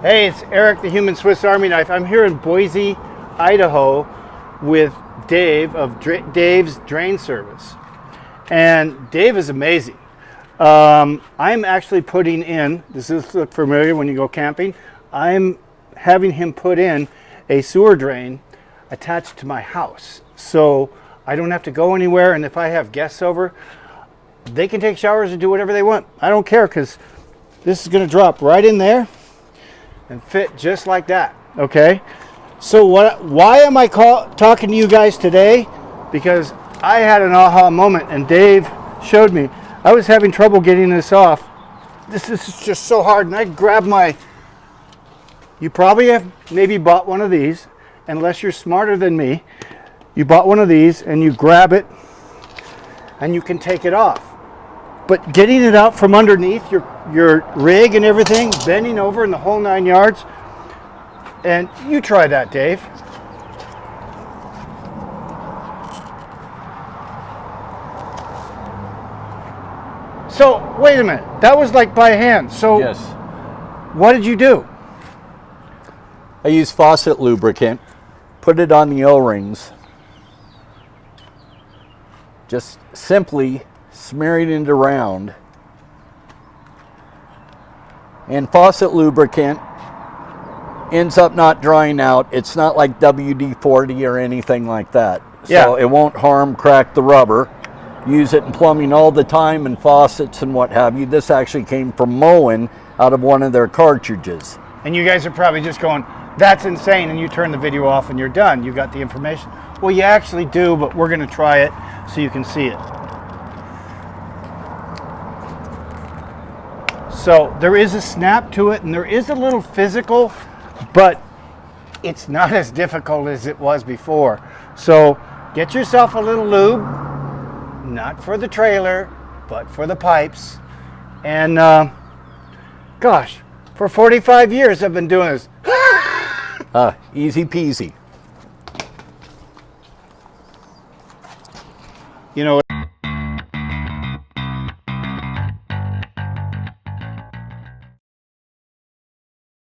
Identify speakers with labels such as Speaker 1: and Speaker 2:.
Speaker 1: Hey, it's Eric, the Human Swiss Army Knife. I'm here in Boise, Idaho with Dave of Dave's Drain Service. And Dave is amazing. I'm actually putting in, does this look familiar when you go camping? I'm having him put in a sewer drain attached to my house. So I don't have to go anywhere, and if I have guests over, they can take showers and do whatever they want. I don't care, because this is going to drop right in there and fit just like that. Okay, so why am I talking to you guys today? Because I had an aha moment, and Dave showed me. I was having trouble getting this off. This is just so hard, and I grabbed my, you probably have maybe bought one of these, unless you're smarter than me. You bought one of these and you grab it and you can take it off. But getting it out from underneath your rig and everything, bending over in the whole 9 yards, and you try that, Dave. So, wait a minute, that was like by hand. So,
Speaker 2: yes.
Speaker 1: What did you do?
Speaker 2: I use faucet lubricant, put it on the O-rings, just simply smearing it around. And faucet lubricant ends up not drying out. It's not like WD-40 or anything like that. So it won't harm, crack the rubber. Use it in plumbing all the time and faucets and what have you. This actually came from Moen out of one of their cartridges.
Speaker 1: And you guys are probably just going, that's insane, and you turn the video off and you're done. You got the information. Well, you actually do, but we're going to try it so you can see it. So there is a snap to it, and there is a little physical, but it's not as difficult as it was before. So get yourself a little lube, not for the trailer, but for the pipes. And gosh, for 45 years I've been doing this.
Speaker 2: Easy peasy.
Speaker 1: You know,